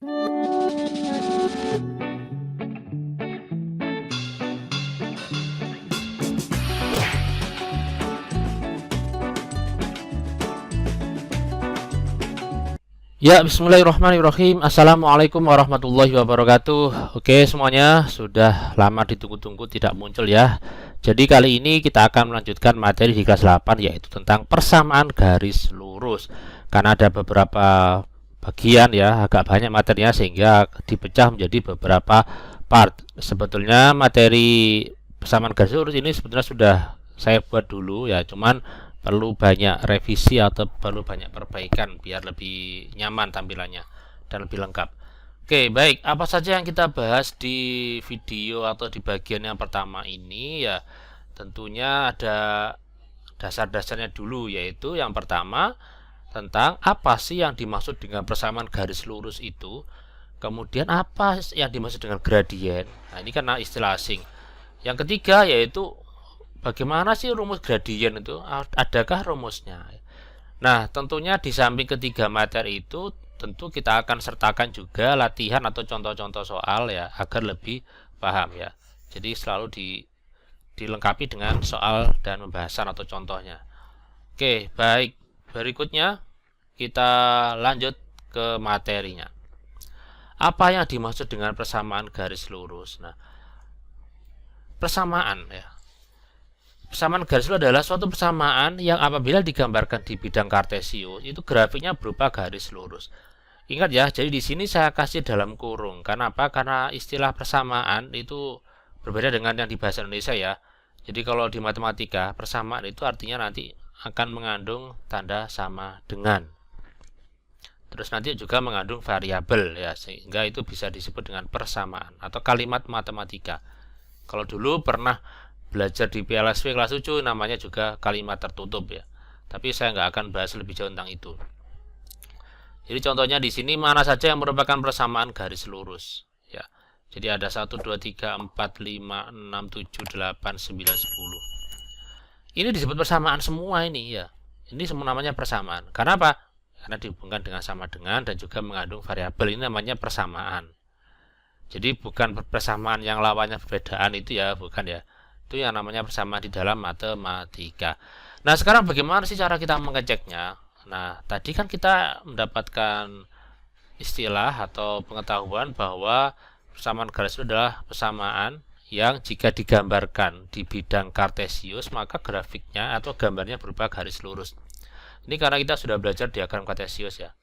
Ya, bismillahirrahmanirrahim. Assalamualaikum warahmatullahi wabarakatuh. Oke, semuanya sudah lama ditunggu-tunggu tidak muncul ya. Jadi kali ini kita akan melanjutkan materi di kelas 8, yaitu tentang persamaan garis lurus. Karena ada beberapa bagian ya, agak banyak materinya sehingga dipecah menjadi beberapa part. Sebetulnya materi persamaan garis lurus ini sebetulnya sudah saya buat dulu ya, cuman perlu banyak revisi atau perlu banyak perbaikan biar lebih nyaman tampilannya dan lebih lengkap. Oke, baik. Apa saja yang kita bahas di video atau di bagian yang pertama ini ya, tentunya ada dasar-dasarnya dulu, yaitu yang pertama tentang apa sih yang dimaksud dengan persamaan garis lurus itu. Kemudian apa yang dimaksud dengan gradien. Nah, ini karena istilah asing. Yang ketiga yaitu bagaimana sih rumus gradien itu? Adakah rumusnya? Nah, tentunya di samping ketiga materi itu, tentu kita akan sertakan juga latihan atau contoh-contoh soal ya, agar lebih paham ya. Jadi selalu dilengkapi dengan soal dan pembahasan atau contohnya. Oke, baik. Berikutnya kita lanjut ke materinya. Apa yang dimaksud dengan persamaan garis lurus? Nah, persamaan ya. Persamaan garis lurus adalah suatu persamaan yang apabila digambarkan di bidang kartesius itu grafiknya berupa garis lurus. Ingat ya, jadi di sini saya kasih dalam kurung. Kenapa? Karena istilah persamaan itu berbeda dengan yang di bahasa Indonesia ya. Jadi kalau di matematika, persamaan itu artinya nanti akan mengandung tanda sama dengan. Terus nanti juga mengandung variabel ya, sehingga itu bisa disebut dengan persamaan atau kalimat matematika. Kalau dulu pernah belajar di PLSW kelas 7 namanya juga kalimat tertutup ya. Tapi saya nggak akan bahas lebih jauh tentang itu. Jadi contohnya di sini mana saja yang merupakan persamaan garis lurus ya. Jadi ada 1 2 3 4 5 6 7 8 9 10. Ini disebut persamaan semua ini ya. Ini semua namanya persamaan. Karena apa? Karena dihubungkan dengan sama dengan dan juga mengandung variabel. Ini namanya persamaan. Jadi bukan persamaan yang lawannya perbedaan itu ya, bukan ya. Itu yang namanya persamaan di dalam matematika. Nah, sekarang bagaimana sih cara kita mengeceknya? Nah, tadi kan kita mendapatkan istilah atau pengetahuan bahwa persamaan garis lurus adalah persamaan yang jika digambarkan di bidang kartesius maka grafiknya atau gambarnya berupa garis lurus. Ini karena kita sudah belajar diagram kartesius ya.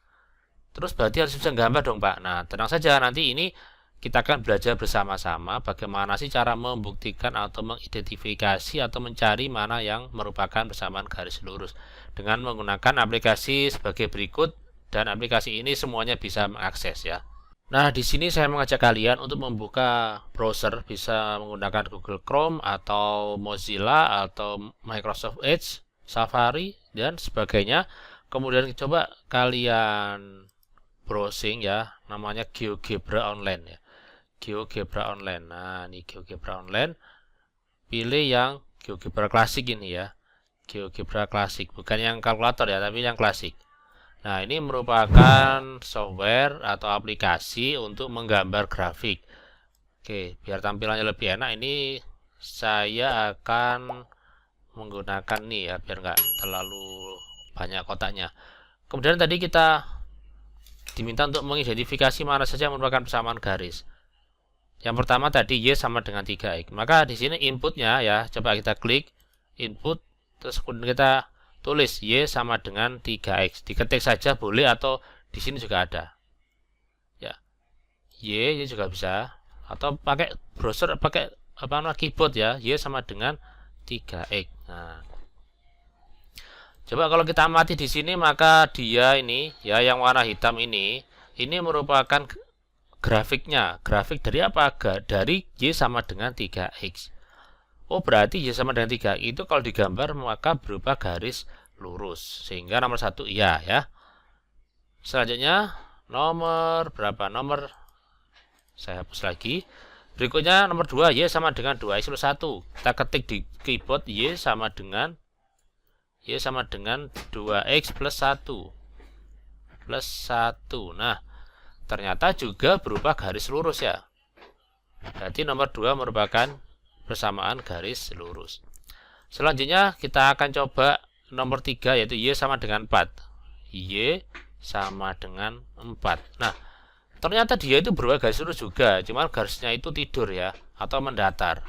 Terus berarti harus bisa gambar dong, Pak. Nah, tenang saja, nanti ini kita akan belajar bersama-sama bagaimana sih cara membuktikan atau mengidentifikasi atau mencari mana yang merupakan persamaan garis lurus dengan menggunakan aplikasi sebagai berikut, dan aplikasi ini semuanya bisa mengakses ya. Nah, di sini saya mengajak kalian untuk membuka browser, bisa menggunakan Google Chrome atau Mozilla atau Microsoft Edge, Safari dan sebagainya. Kemudian coba kalian browsing ya, namanya GeoGebra Online ya. GeoGebra Online. Nah, ini GeoGebra Online. Pilih yang GeoGebra klasik ini ya. GeoGebra klasik, bukan yang kalkulator ya, tapi yang klasik. Nah, ini merupakan software atau aplikasi untuk menggambar grafik. Oke, biar tampilannya lebih enak, ini saya akan menggunakan nih ya, biar nggak terlalu banyak kotaknya. Kemudian tadi kita diminta untuk mengidentifikasi mana saja yang merupakan persamaan garis. Yang pertama tadi Y sama dengan 3X. Maka di sini inputnya ya, coba kita klik input, terus kemudian kita tulis Y sama dengan 3X. Diketik saja boleh atau di sini juga ada. Ya. Y juga bisa, atau pakai browser, pakai keyboard ya, Y sama dengan 3X. Nah. Coba kalau kita amati di sini, maka dia ini ya, yang warna hitam ini merupakan grafiknya. Grafik dari apa? Dari Y sama dengan 3X. Oh, berarti Y sama dengan 3X itu kalau digambar maka berupa garis lurus. Sehingga nomor 1 iya ya. Selanjutnya nomor berapa? Nomor saya hapus lagi. Berikutnya nomor 2, Y sama dengan 2X plus 1. Kita ketik di keyboard Y sama dengan 2X plus 1. Plus 1. Nah, ternyata juga berupa garis lurus ya. Berarti nomor 2 merupakan persamaan garis lurus. Selanjutnya kita akan coba nomor 3, yaitu Y sama dengan 4. Y sama dengan 4. Nah, ternyata dia itu berupa garis lurus juga, cuman garisnya itu tidur ya, atau mendatar.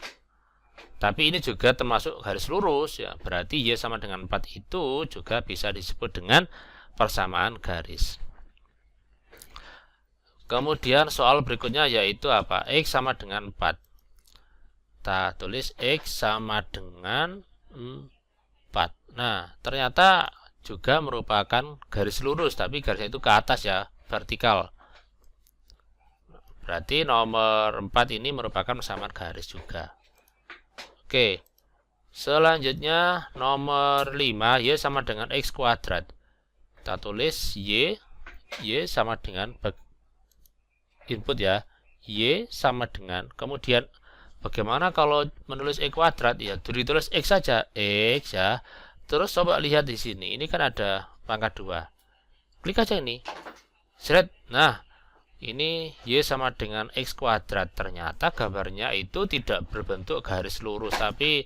Tapi ini juga termasuk garis lurus ya, berarti Y sama dengan 4 itu juga bisa disebut dengan persamaan garis. Kemudian soal berikutnya yaitu apa? X sama dengan 4. Kita tulis X sama dengan 4. Nah, ternyata juga merupakan garis lurus, tapi garisnya itu ke atas ya, vertikal. Berarti nomor 4 ini merupakan persamaan garis juga. Oke. Selanjutnya nomor 5, Y sama dengan X kuadrat. Kita tulis Y sama dengan input ya, Y sama dengan, kemudian bagaimana kalau menulis X kuadrat ya, ditulis X saja, X ya. Terus coba lihat di sini, ini kan ada pangkat 2. Klik aja ini. Seret. Nah, ini Y sama dengan X kuadrat. Ternyata gambarnya itu tidak berbentuk garis lurus, tapi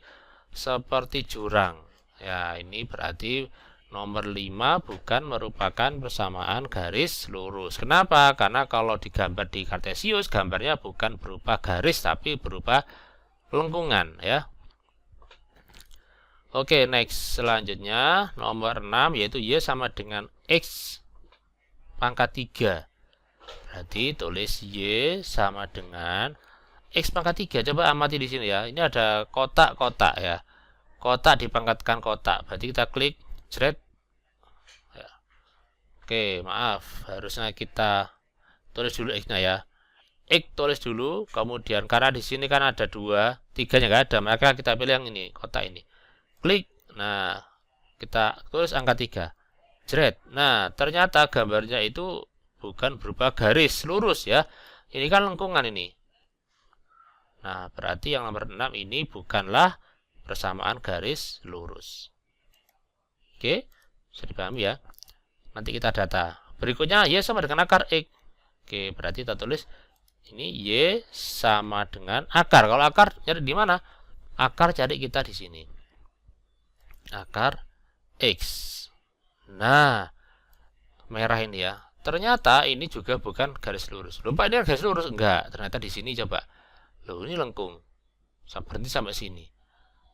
seperti jurang. Ya, ini berarti nomor 5 bukan merupakan persamaan garis lurus. Kenapa? Karena kalau digambar di Kartesius, gambarnya bukan berupa garis, tapi berupa lengkungan ya. Oke, next. Selanjutnya nomor 6, yaitu Y sama dengan X pangkat 3. Berarti tulis Y sama dengan X pangkat 3. Coba amati di sini ya. Ini ada kotak-kotak ya. Kotak dipangkatkan kotak. Berarti kita klik jret. Ya. Oke, maaf. Harusnya kita tulis dulu X-nya ya. X tulis dulu. Kemudian karena di sini kan ada 2, 3-nya nggak ada. Maka kita pilih yang ini, kotak ini. Klik. Nah, kita tulis angka 3. Jret. Nah, ternyata gambarnya itu bukan berupa garis lurus ya. Ini kan lengkungan ini. Nah, berarti yang nomor 6 ini bukanlah persamaan garis lurus. Oke, bisa dipahami ya. Nanti kita data. Berikutnya Y sama dengan akar X. Oke, berarti kita tulis ini Y sama dengan akar. Kalau akar cari di mana? Akar cari kita di sini. Akar X. Nah, merah ini ya. Ternyata ini juga bukan garis lurus. Lupa ini garis lurus? Enggak. Ternyata di sini coba. Loh, ini lengkung. Berhenti sampai sini.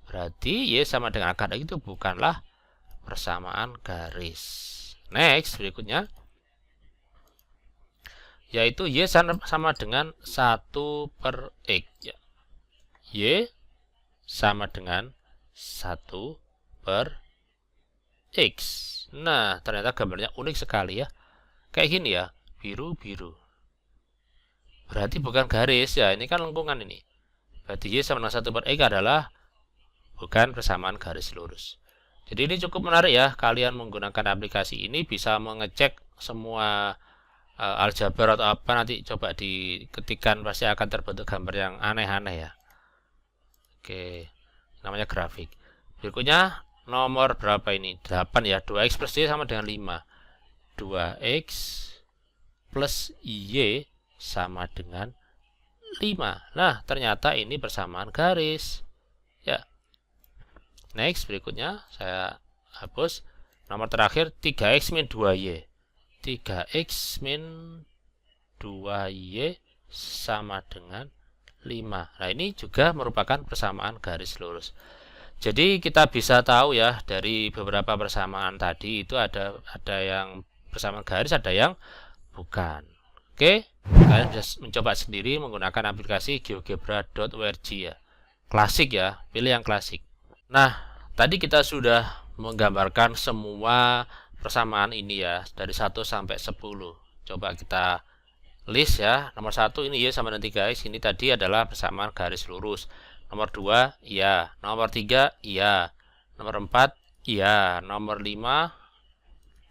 Berarti Y sama dengan akar itu bukanlah persamaan garis. Next, berikutnya. Yaitu Y sama dengan 1/X. Ya. Y sama dengan 1/X. Nah, ternyata gambarnya unik sekali ya. Kayak gini ya, biru-biru. Berarti bukan garis ya, ini kan lengkungan ini. Berarti Y sama dengan 1/X adalah bukan persamaan garis lurus. Jadi ini cukup menarik ya, kalian menggunakan aplikasi ini bisa mengecek semua aljabar atau apa, nanti coba diketikkan pasti akan terbentuk gambar yang aneh-aneh ya. Oke, namanya grafik. Berikutnya nomor berapa ini? 8 ya. 2x plus y sama dengan 5. 2x plus y sama dengan 5. Nah, ternyata ini persamaan garis. Ya. Next, berikutnya saya hapus. Nomor terakhir 3x min 2y. 3x min 2y sama dengan 5. Nah, ini juga merupakan persamaan garis lurus. Jadi kita bisa tahu ya dari beberapa persamaan tadi itu ada yang persamaan garis, ada yang bukan. Oke, kalian bisa mencoba sendiri menggunakan aplikasi geogebra.org ya. Klasik ya, pilih yang klasik. Nah, tadi kita sudah menggambarkan semua persamaan ini ya dari 1 sampai 10. Coba kita list ya. Nomor 1 ini Y sama dengan 3x, ini tadi adalah persamaan garis lurus. Nomor 2 iya, nomor 3 iya, nomor 4 iya, nomor 5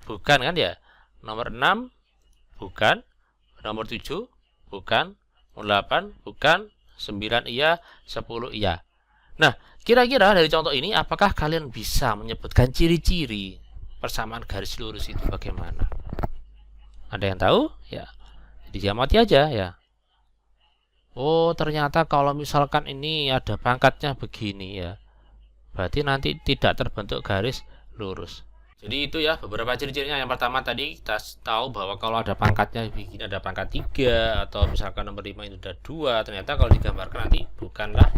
bukan kan ya, nomor 6 bukan, nomor 7 bukan, nomor 8 bukan, 9 iya, 10 iya. Nah, kira-kira dari contoh ini apakah kalian bisa menyebutkan ciri-ciri persamaan garis lurus itu bagaimana? Ada yang tahu? Ya. diamati aja ya. Oh, ternyata kalau misalkan ini ada pangkatnya begini ya, berarti nanti tidak terbentuk garis lurus. Jadi itu ya beberapa ciri-cirinya. Yang pertama tadi kita tahu bahwa kalau ada pangkatnya begini, ada pangkat 3 atau misalkan nomor 5 ini udah 2, ternyata kalau digambarkan nanti bukanlah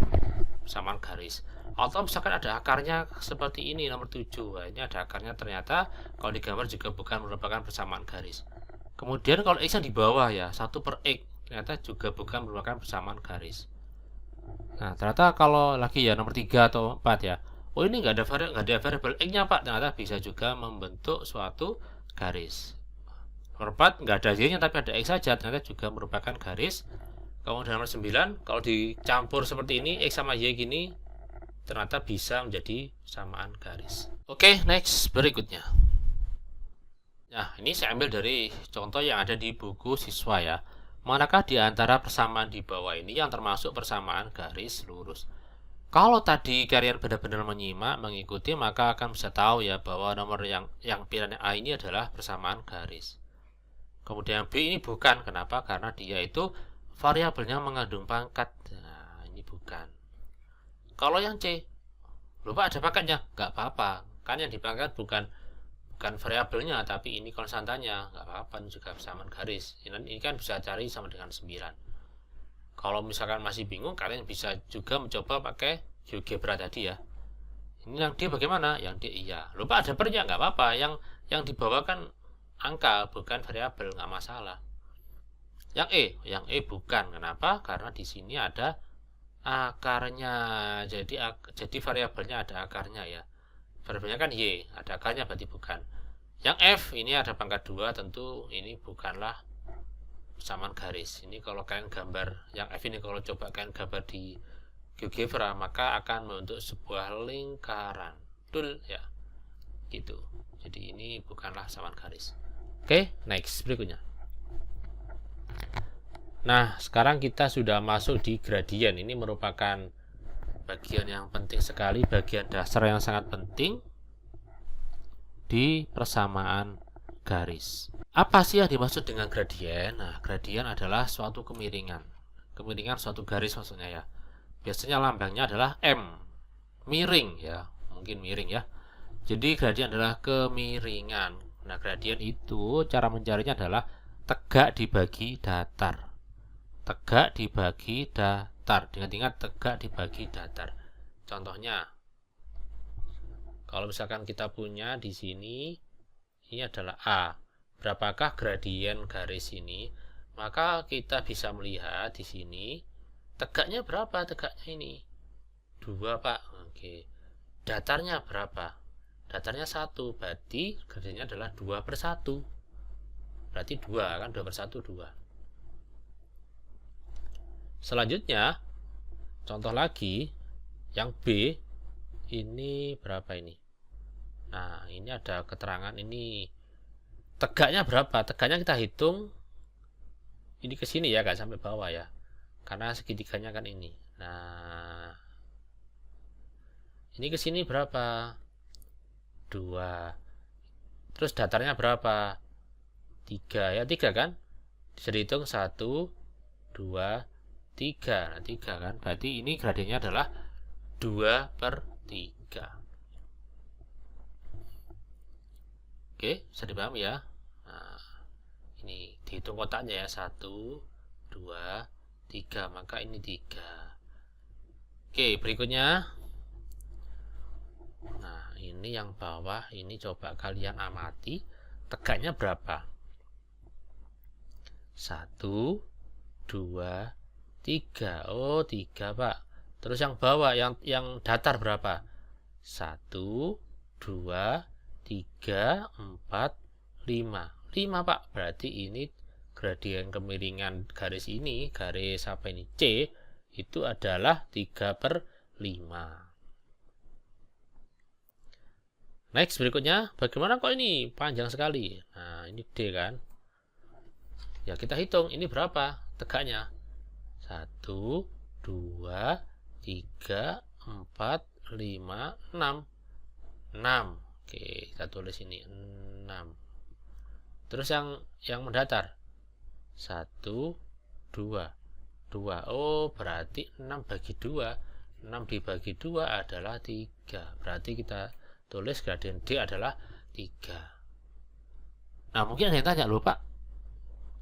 persamaan garis. Atau misalkan ada akarnya seperti ini nomor 7. Nah, ini ada akarnya, ternyata kalau digambar juga bukan merupakan persamaan garis. Kemudian kalau X yang di bawah ya, 1 per X, ternyata juga bukan merupakan persamaan garis. Nah, ternyata kalau lagi ya nomor 3 atau 4 ya, oh ini nggak ada variabel X-nya Pak, ternyata bisa juga membentuk suatu garis. Nomor 4 nggak ada Y-nya tapi ada X saja, ternyata juga merupakan garis. Kemudian nomor 9, kalau dicampur seperti ini, X sama Y gini, ternyata bisa menjadi persamaan garis. Oke, next, berikutnya. Nah, ini saya ambil dari contoh yang ada di buku siswa ya. Manakah di antara persamaan di bawah ini yang termasuk persamaan garis lurus? Kalau tadi kalian benar-benar menyimak, mengikuti, maka akan bisa tahu ya bahwa nomor yang pilihan A ini adalah persamaan garis. Kemudian B ini bukan, kenapa? Karena dia itu variabelnya mengandung pangkat. Nah, ini bukan. Kalau yang C, lupa ada pangkatnya, nggak apa-apa. Kan yang dipangkat bukan variabelnya, tapi ini konstantanya, nggak apa-apa, ini juga persamaan garis. Ini kan bisa cari sama dengan 9. Kalau misalkan masih bingung, kalian bisa juga mencoba pakai GeoGebra tadi ya. Ini yang D bagaimana? Yang D iya. Lupa ada pernya, nggak apa-apa. Yang dibawakan angka, bukan variabel, nggak masalah. Yang E bukan. Kenapa? Karena di sini ada akarnya. Jadi variabelnya ada akarnya ya. Variabelnya kan Y, ada akarnya berarti bukan. Yang F ini ada pangkat 2, tentu ini bukanlah persamaan garis. Ini kalau kalian gambar yang F ini, kalau coba kalian gambar di GeoGebra, maka akan membentuk sebuah lingkaran. Betul ya. Gitu. Jadi ini bukanlah persamaan garis. Oke, next, berikutnya. Nah, sekarang kita sudah masuk di gradien. Ini merupakan bagian yang penting sekali, bagian dasar yang sangat penting di persamaan garis. Apa sih yang dimaksud dengan gradien? Nah, gradien adalah suatu kemiringan. Kemiringan suatu garis maksudnya ya. Biasanya lambangnya adalah M. Miring ya, mungkin miring ya. Jadi gradien adalah kemiringan. Nah, gradien itu cara mencarinya adalah tegak dibagi datar. Tegak dibagi datar. Ingat-ingat, tegak dibagi datar. Contohnya, kalau misalkan kita punya di sini, ini adalah A. Berapakah gradien garis ini? Maka kita bisa melihat di sini, tegaknya berapa? Tegaknya ini 2 Pak. Oke. Datarnya berapa? Datarnya 1. Berarti gradiennya adalah 2 per 1. Berarti 2 kan, 2 per 1 2. Selanjutnya, contoh lagi, yang B, ini berapa ini? Nah, ini ada keterangan ini. Tegaknya berapa? Tegaknya kita hitung, ini ke sini ya, gak sampai bawah ya. Karena segitiganya kan ini. Nah, ini ke sini berapa? 2. Terus datarnya berapa? 3 ya, 3 kan? Bisa dihitung 1, 2, 3. Nah, 3 kan? Berarti ini gradiennya adalah 2 per 3. Oke, bisa dipahami ya. Nah, ini dihitung kotaknya ya, 1, 2, 3, maka ini 3. Oke, berikutnya. Nah, ini yang bawah, ini coba kalian amati, tegaknya berapa? 1, 2, 3. Oh, 3 Pak. Terus yang bawah, yang datar berapa? 1, 2, 3, 4, 5. 5 Pak. Berarti ini gradien kemiringan garis ini, garis apa ini? C, itu adalah 3 per 5. Next, berikutnya, bagaimana kok ini panjang sekali? Nah, ini D kan? Ya, kita hitung, ini berapa tegaknya? 1, 2, 3, 4, 5, 6. 6. Oke, kita tulis ini 6. Terus yang mendatar 1, 2, 2. Oh, berarti 6 bagi 2. 6 dibagi 2 adalah 3. Berarti kita tulis gradien D adalah 3. Nah, mungkin ada yang tanya, loh Pak,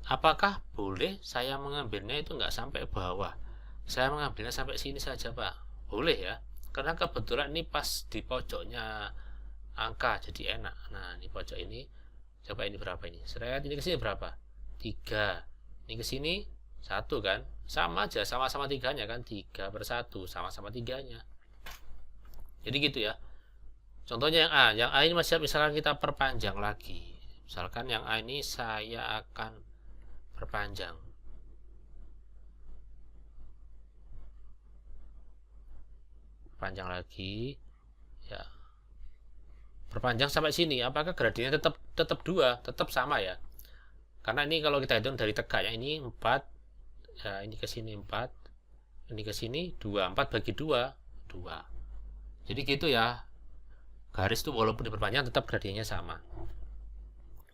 apakah boleh saya mengambilnya itu nggak sampai bawah? Saya mengambilnya sampai sini saja Pak. Boleh ya, karena kebetulan ini pas di pojoknya angka, jadi enak. Nah, ini pojok ini, coba ini berapa ini? Seret, ini ke sini berapa? 3. Ini ke sini 1 kan? Sama aja, sama-sama 3-nya kan? 3 per 1, sama-sama 3-nya. Jadi gitu ya. Contohnya yang A ini masih, misalkan kita perpanjang lagi. Misalkan yang A ini saya akan perpanjang. Perpanjang lagi. Ya. Perpanjang sampai sini. Apakah gradiennya tetap 2? Tetap sama ya. Karena ini kalau kita hitung dari tegaknya ini 4. Ya, ini ke sini 4. Ini ke sini 2. 4 bagi 2, 2. Jadi gitu ya. Garis itu walaupun diperpanjang tetap gradiennya sama.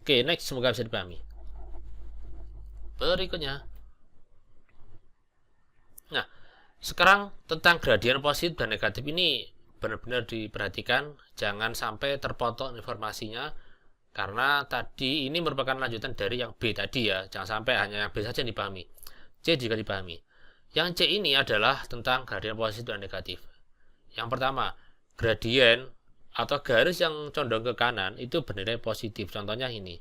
Oke, next, semoga bisa dipahami. Berikutnya. Nah, sekarang tentang gradien positif dan negatif ini benar-benar diperhatikan, jangan sampai terpotong informasinya, karena tadi ini merupakan lanjutan dari yang B tadi ya, jangan sampai hanya yang B saja yang dipahami. C juga dipahami. Yang C ini adalah tentang gradien positif dan negatif. Yang pertama, gradien atau garis yang condong ke kanan itu bernilai positif. Contohnya ini.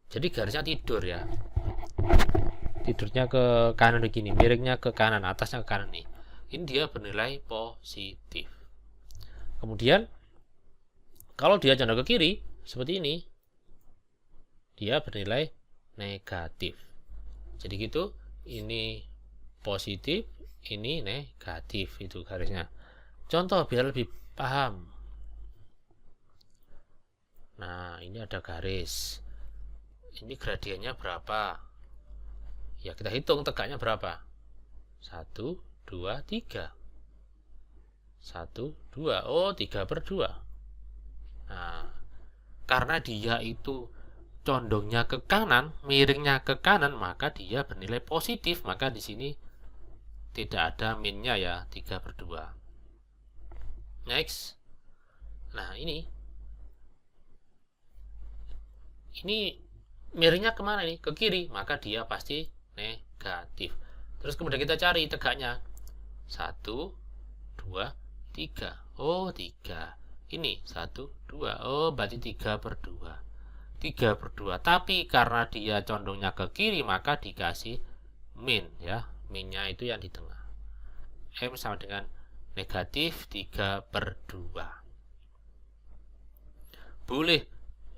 Jadi garisnya tidur ya. Tidurnya ke kanan begini, miringnya ke kanan, atasnya ke kanan nih. Ini dia bernilai positif. Kemudian kalau dia condong ke kiri seperti ini, dia bernilai negatif. Jadi gitu, ini positif, ini negatif, itu garisnya. Contoh biar lebih paham. Nah, ini ada garis. Ini gradiennya berapa? Ya, kita hitung tegaknya berapa? 1, 2, 3. 1, 2. Oh, 3 per 2. Nah, karena dia itu condongnya ke kanan, miringnya ke kanan, maka dia bernilai positif. Maka di sini tidak ada minnya ya, 3 per 2. Next. Nah, ini miringnya kemana nih? Ke kiri, maka dia pasti negatif. Terus kemudian kita cari tegaknya. 1, 2, 3. Oh, 3. Ini 1, 2. Oh, berarti 3 per 2. 3 per 2. Tapi karena dia condongnya ke kiri, maka dikasih min ya. Minnya itu yang di tengah. M sama dengan negatif 3 per 2. Boleh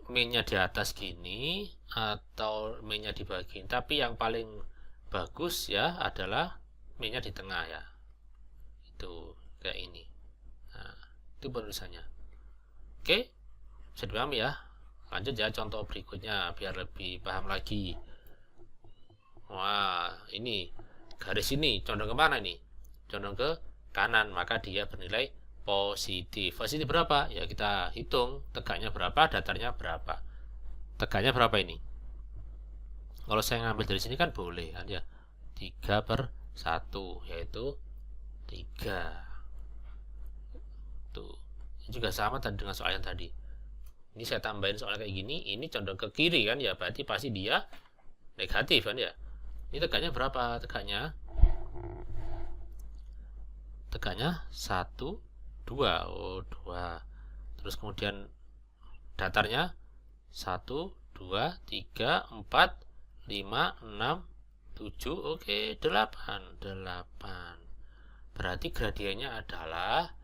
minnya di atas gini atau minnya dibagiin, tapi yang paling bagus ya adalah minnya di tengah ya, itu kayak ini. Nah, itu penulisannya. Oke, bisa dipahami ya. Lanjut ya, contoh berikutnya biar lebih paham lagi. Wah, ini garis ini condong ke mana nih? Condong ke kanan, maka dia bernilai positif. Positif berapa? Ya kita hitung tegaknya berapa, datarnya berapa. Tegaknya berapa ini? Kalau saya ngambil dari sini kan boleh kan ya. 3 per 1 yaitu 3. Tuh. Ini juga sama tadi dengan soal yang tadi. Ini saya tambahin soal kayak gini, ini condong ke kiri kan ya, berarti pasti dia negatif kan ya. Ini tegaknya berapa? Tegaknya 1, 2. Oh, 2. Terus kemudian datarnya 1, 2, 3, 4, 5, 6, 7. Oke, 8. Berarti gradiennya adalah,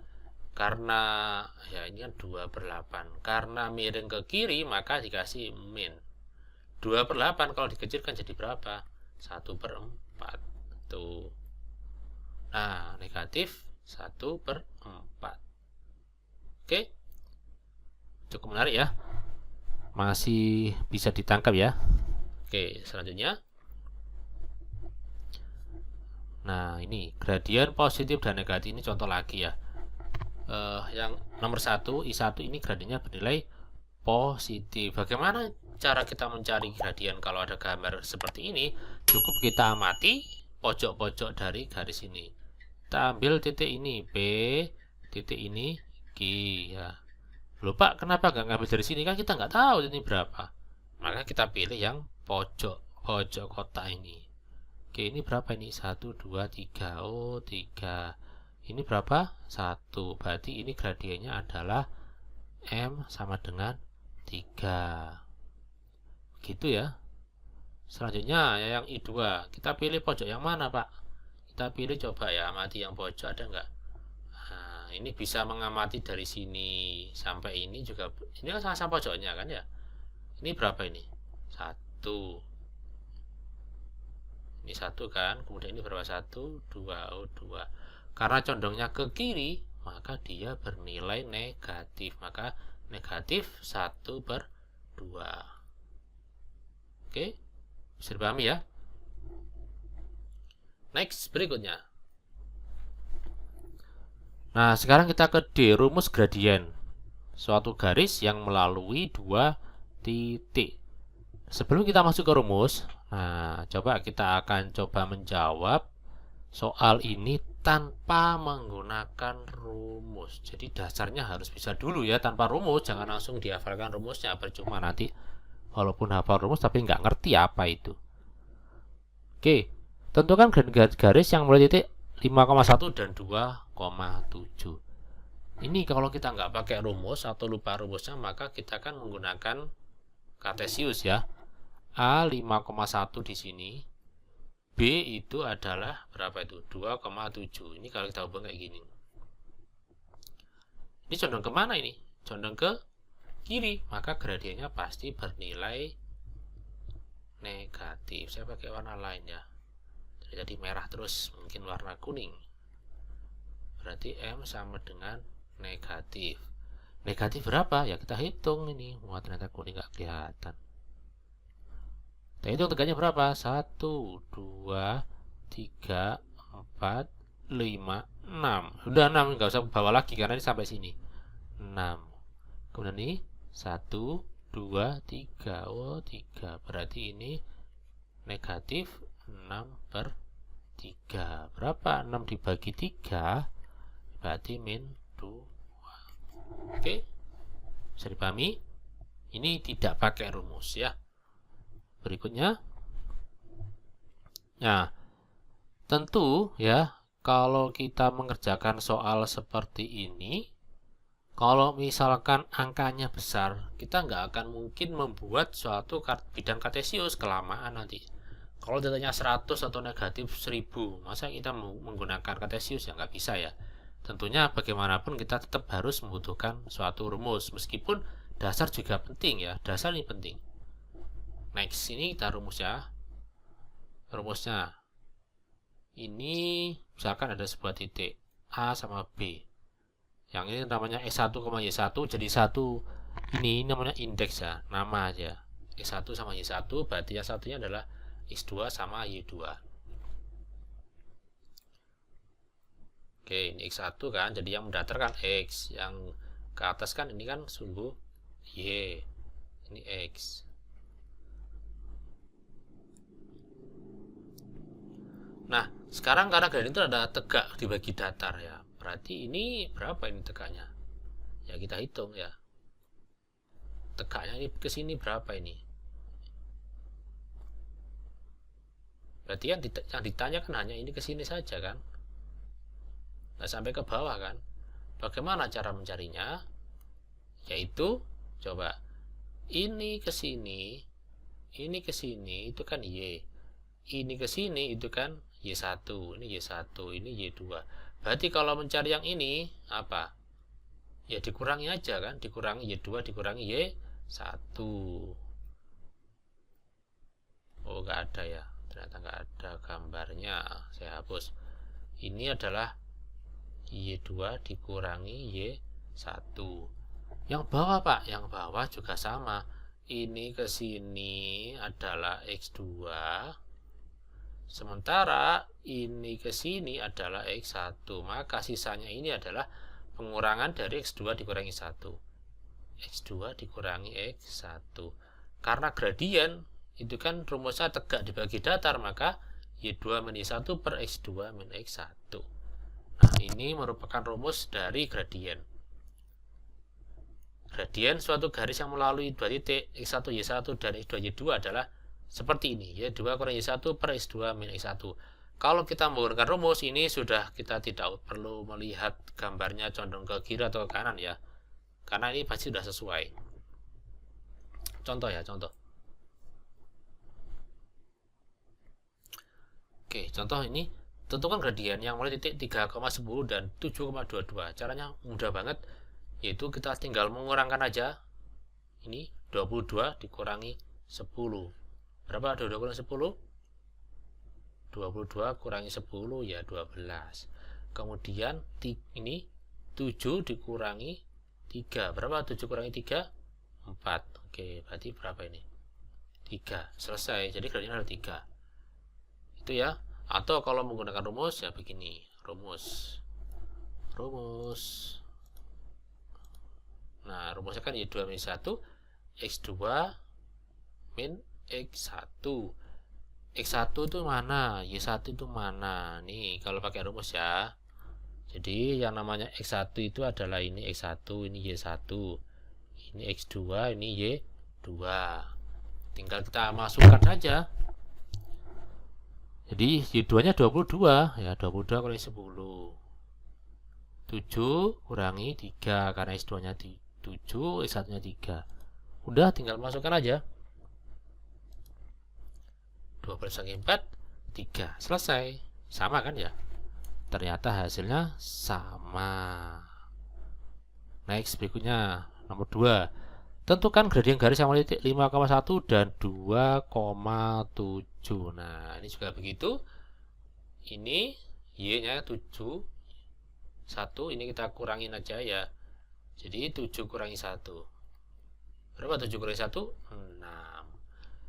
karena ya ini kan 2 per 8. Karena miring ke kiri, maka dikasih min. 2 per 8 kalau dikecilkan jadi berapa? 1 per 4. Tuh. Nah, negatif 1 per 4. Oke, cukup menarik ya, masih bisa ditangkap ya. Oke, selanjutnya. Nah, ini gradien positif dan negatif, ini contoh lagi ya. Yang nomor 1, I1 ini gradiennya bernilai positif. Bagaimana cara kita mencari gradien kalau ada gambar seperti ini, cukup kita amati pojok-pojok dari garis ini. Kita ambil titik ini P, titik ini Q ya. Loh Pak, kenapa nggak ngambil dari sini? Kan kita nggak tahu ini berapa. Maka kita pilih yang pojok kotak ini. Oke, ini berapa ini? 1, 2, 3. Oh, 3. Ini berapa? 1. Berarti ini gradiennya adalah M sama dengan 3. Gitu ya. Selanjutnya yang I2. Kita pilih pojok yang mana Pak? Kita pilih coba ya, amati yang pojok ada nggak? Nah, ini bisa mengamati dari sini sampai ini juga. Ini kan sama-sama pojoknya kan ya. Ini berapa ini? 1. Ini 1 kan. Kemudian ini berapa? 1, 2. Oh, 2. Karena condongnya ke kiri, maka dia bernilai negatif. Maka negatif 1/2. Oke, bisa dipahami ya. Next, berikutnya. Nah, sekarang kita ke D, rumus gradien. Suatu garis yang melalui 2 titik. Sebelum kita masuk ke rumus, nah, coba kita akan coba menjawab soal ini tanpa menggunakan rumus. Jadi dasarnya harus bisa dulu ya, tanpa rumus. Jangan langsung dihafalkan rumusnya, percuma nanti walaupun hafal rumus tapi nggak ngerti apa itu. Oke, tentukan garis yang mulai titik 5,1 dan 2,7. Ini kalau kita nggak pakai rumus atau lupa rumusnya, maka kita akan menggunakan Kartesius ya. A 5,1 di sini. B itu adalah berapa itu? 2,7. Ini kalau kita hubung kayak gini. Ini condong kemana ini? Condong ke kiri. Maka gradiennya pasti bernilai negatif. Saya pakai warna lain ya. Jadi merah terus, mungkin warna kuning. Berarti M sama dengan negatif. Negatif berapa? Ya kita hitung ini. Wah, ternyata kuning nggak kelihatan. Kita hitung tegaknya berapa? 1, 2, 3, 4, 5, 6. Udah 6, nggak usah bawa lagi karena ini sampai sini. 6. Kemudian ini 1, 2, 3. Oh, 3. Berarti ini negatif 6/3. Berapa? 6 dibagi 3 berarti min 2. Oke, bisa dipahami? Ini tidak pakai rumus ya. Berikutnya, nah, tentu ya, kalau kita mengerjakan soal seperti ini, kalau misalkan angkanya besar, kita nggak akan mungkin membuat suatu bidang kartesius, kelamaan nanti. Kalau datanya 100 atau negatif 1000, masa kita menggunakan kartesius? Ya nggak bisa ya. Tentunya bagaimanapun kita tetap harus membutuhkan suatu rumus, meskipun dasar juga penting ya, dasar ini penting. Next, ini kita rumus ya. Rumusnya ini misalkan ada sebuah titik A sama B. Yang ini namanya S1, Y1, jadi 1. Ini namanya indeks ya, nama aja. S1 sama Y1, berarti yang satunya adalah X2 sama Y2. Oke, ini X1 kan, jadi yang mendatar kan X, yang ke atas kan ini kan sumbu Y. Ini X. Nah, sekarang karena gradien itu ada tegak dibagi datar ya. Berarti ini berapa ini tegaknya? Ya kita hitung ya. Tegaknya ini ke sini berapa ini? Berarti yang ditanya kan hanya ini ke sini saja kan? Nggak sampai ke bawah kan? Bagaimana cara mencarinya? Yaitu coba ini ke sini itu kan Y. Ini ke sini itu kan Y1, ini Y1, ini Y2. Berarti kalau mencari yang ini apa? Ya dikurangi aja kan, dikurangi Y2 dikurangi Y1. Oh, nggak ada ya, ternyata nggak ada gambarnya, saya hapus. Ini adalah Y2 dikurangi Y1. Yang bawah Pak, yang bawah juga sama. Ini ke sini adalah X2. Sementara ini ke sini adalah X1, maka sisanya ini adalah pengurangan dari X2 dikurangi 1. X2 dikurangi X1. karena gradien itu kan rumusnya tegak dibagi datar, maka Y2 min Y1 per X2 min X1. Nah, ini merupakan rumus dari gradien. Gradien suatu garis yang melalui dua titik X1 Y1 dan X2 Y2 adalah seperti ini, Y2 kurang Y1 per X2 min X1. Kalau kita menggunakan rumus ini, sudah kita tidak perlu melihat gambarnya condong ke kiri atau ke kanan ya, karena ini pasti sudah sesuai. Contoh ya, contoh. Oke, contoh ini, tentukan gradien yang mulai titik 3,10 dan 7,22. Caranya mudah banget, yaitu kita tinggal mengurangkan aja. Ini 22 dikurangi 10. Berapa 22 kurangi 10? 22 kurangi 10 ya 12. Kemudian ini 7 dikurangi 3. Berapa 7 kurangi 3? 4. Oke, berarti berapa ini? 3. Selesai. Jadi gradiennya adalah 3. Itu ya. Atau kalau menggunakan rumus ya begini. Rumus. Nah, rumusnya kan Y2 min 1 X2 min X1. X1 itu mana? Y1 itu mana? Nih, kalau pakai rumus ya. Jadi yang namanya X1 itu adalah ini X1, ini Y1. Ini X2, ini Y2. Tinggal kita masukkan saja. Jadi Y2-nya 22, ya 22 kali 10. 7 kurangi 3 karena X2-nya 7, X1-nya 3. Udah tinggal masukkan aja. 12 kali 4 3. Selesai. Sama kan ya? Ternyata hasilnya sama. Next, berikutnya nomor 2. Tentukan gradien garis yang mulai titik 5,1 dan 2,7. Nah, ini juga begitu. Ini Y-nya 7. 1, ini kita kurangin aja ya. Jadi 7 kurangi 1. Berapa 7 kurangi 1? 6.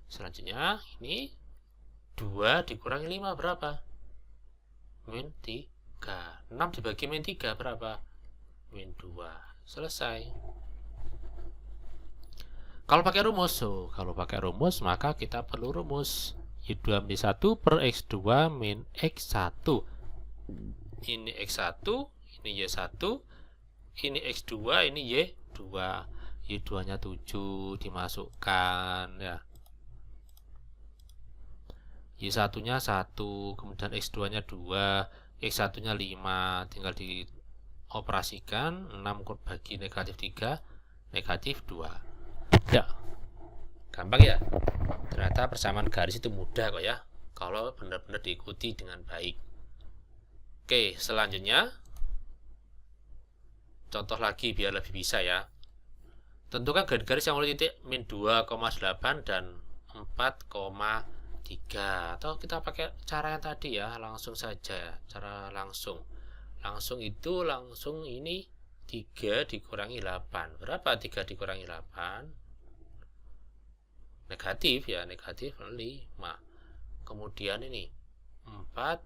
Selanjutnya ini 2 dikurangi 5 berapa? Min 3. 6 dibagi min 3 berapa? Min 2. Selesai. Kalau pakai rumus, maka kita perlu rumus Y2 min 1 per X2 min X1. Ini X1, ini Y1, ini X2, ini Y2. Y2-nya 7 dimasukkan ya. Y1-nya 1, kemudian X2-nya 2, X1-nya 5, tinggal dioperasikan. 6 bagi negatif 3, negatif 2. Ya, gampang ya. Ternyata persamaan garis itu mudah kok ya, kalau benar-benar diikuti dengan baik. Oke, selanjutnya contoh lagi biar lebih bisa ya. Tentukan garis yang mulai titik min 2,8 dan 4,3. Atau kita pakai cara yang tadi ya, langsung saja, cara langsung itu langsung ini 3 dikurangi 8. Berapa 3 dikurangi 8? Negatif ya, negatif 5. Kemudian ini 4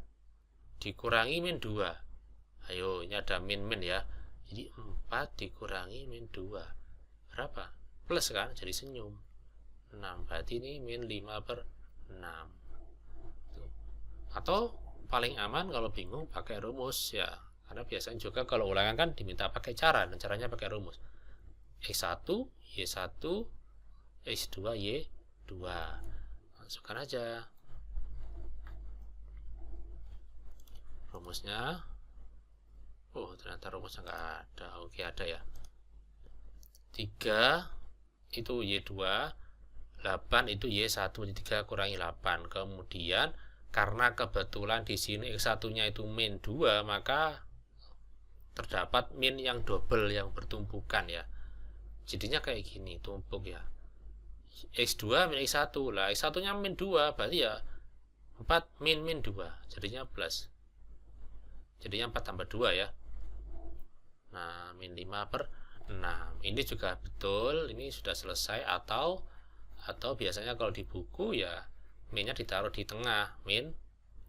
dikurangi min 2. Ayo, ini ada min ya. Jadi 4 dikurangi min 2 berapa? Plus kan, jadi senyum. 6, berarti ini min 5 per 6. Atau paling aman kalau bingung pakai rumus ya, karena biasanya juga kalau ulangan kan diminta pakai cara, dan caranya pakai rumus. X1 Y1 X2 Y2. Masukkan aja rumusnya. Oh, ternyata rumusnya nggak ada. Oke, ada ya. 3 itu Y2, 8 itu Y1, 3 kurangi 8. Kemudian karena kebetulan di sini X1-nya itu min 2, maka terdapat min yang double, yang bertumpukan ya. Jadinya kayak gini, tumpuk ya. X2 min X1. Lah, X1-nya min 2, berarti ya 4 min 2, jadinya plus. Jadinya 4 tambah 2 ya. Nah, min 5 per 6. Ini juga betul, ini sudah selesai. Atau biasanya kalau di buku ya minnya ditaruh di tengah, min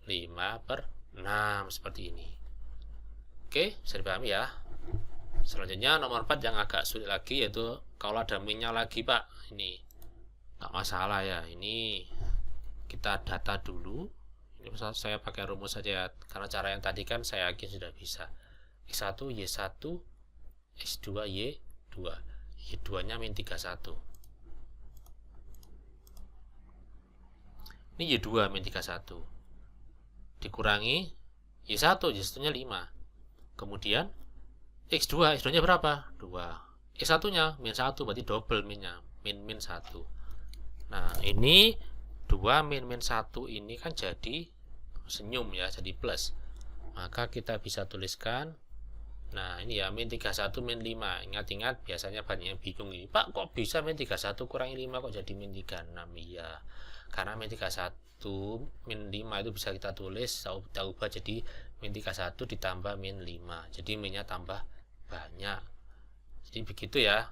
5 per 6 seperti ini. Oke, bisa dipahami ya. Selanjutnya nomor 4 yang agak sulit lagi, yaitu kalau ada minnya lagi Pak, ini nggak masalah ya. Ini kita data dulu. Ini saya pakai rumus saja karena cara yang tadi kan saya yakin sudah bisa. X1 Y1 X2 Y2. Y2 nya min 31. Ini Y2 min 31 dikurangi Y1 Y1 nya 5. Kemudian X2 nya berapa? 2. X1 nya min 1, berarti double minnya, min 1. Nah ini 2 min 1 ini kan jadi senyum ya, jadi plus. Maka kita bisa tuliskan, nah ini ya, min 31 min 5. Ingat-ingat biasanya banyak yang bingung ini, Pak kok bisa min 31 kurangi 5 kok jadi min 36? Iya, karena min 31 min 5 itu bisa kita tulis, kita ubah jadi min 31 ditambah min 5, jadi minnya tambah banyak. Jadi begitu ya.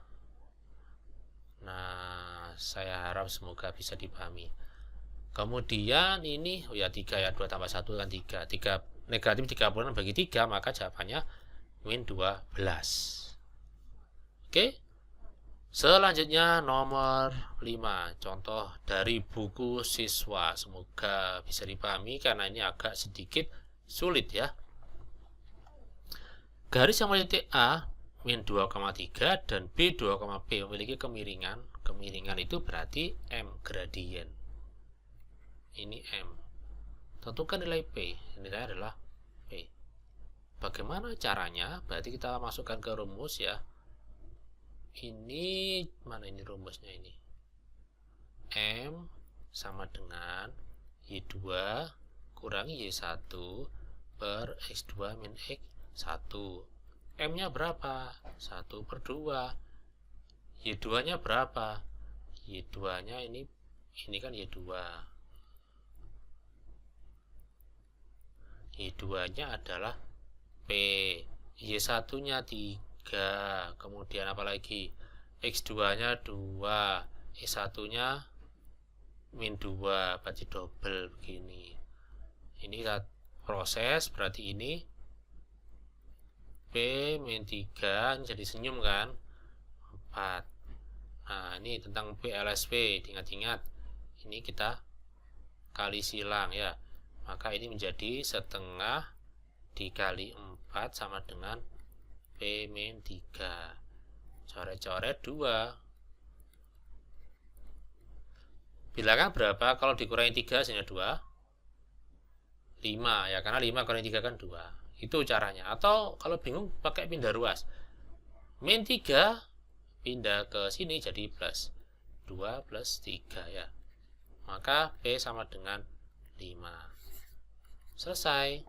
Nah saya harap semoga bisa dipahami. Kemudian ini ya 3 ya, 2 tambah 1 kan 3. 3 negatif 36 bagi 3, maka jawabannya min 12. Oke. Selanjutnya nomor 5, contoh dari buku siswa. Semoga bisa dipahami karena ini agak sedikit sulit ya. Garis yang memiliki A min 2,3 dan B 2,P memiliki kemiringan. Kemiringan itu berarti M gradien. Ini M. Tentukan nilai P. Nilai adalah P. Bagaimana caranya? Berarti kita masukkan ke rumus ya. Ini mana ini rumusnya ini? M sama dengan Y2 kurangi Y1 per X2 min X1. M nya berapa? 1/2. Y2 nya berapa? Y2 nya ini kan Y2. Y2 nya adalah P. Y1 nya 3. Kemudian apalagi? X2 nya 2. Y1 nya min 2, berarti double begini. Ini proses, berarti ini P min 3 jadi senyum kan, 4. Nah ini tentang PLSP, ingat-ingat ini kita kali silang ya, maka ini menjadi setengah dikali 4 sama dengan P min 3. Coret-coret 2. Bilangan berapa kalau dikurangi 3 hasilnya 2? 5 ya, karena 5 kurangi 3 kan 2. Itu caranya. Atau kalau bingung pakai pindah ruas. Min 3 pindah ke sini jadi plus 2 plus 3 ya. Maka P sama dengan 5. Selesai.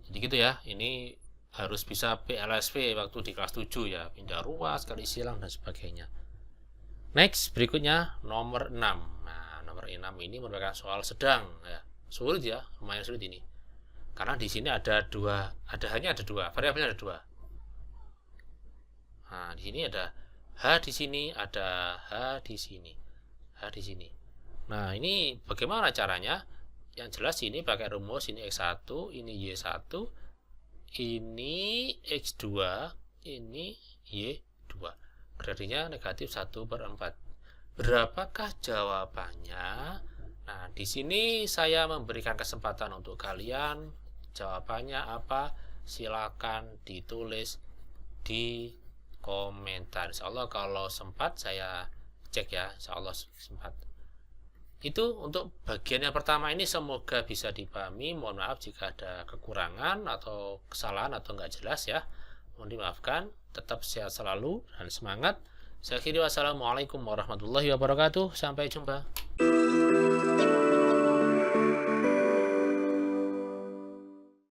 Jadi gitu ya. Ini harus bisa PLSP waktu di kelas 7 ya. Pindah ruas, kali silang dan sebagainya. Next, berikutnya nomor 6. Nah, nomor 6 ini merupakan soal sedang ya. Sulit ya, lumayan sulit ini. Karena di sini ada hanya ada dua, variabelnya ada 2. Nah, di sini ada H di sini, ada H di sini. H di sini. Nah, ini bagaimana caranya? Yang jelas ini pakai rumus, ini X1, ini Y1, ini X2, ini Y2. Gradinya negatif 1/4. Berapakah jawabannya? Nah, di sini saya memberikan kesempatan untuk kalian. Jawabannya apa? Silakan ditulis di komentar. Insya Allah kalau sempat saya cek ya. Insya Allah sempat. Itu untuk bagian yang pertama ini semoga bisa dipahami. Mohon maaf jika ada kekurangan atau kesalahan atau nggak jelas ya. Mohon dimaafkan. Tetap sehat selalu dan semangat. Saya akhiri, wassalamualaikum warahmatullahi wabarakatuh. Sampai jumpa.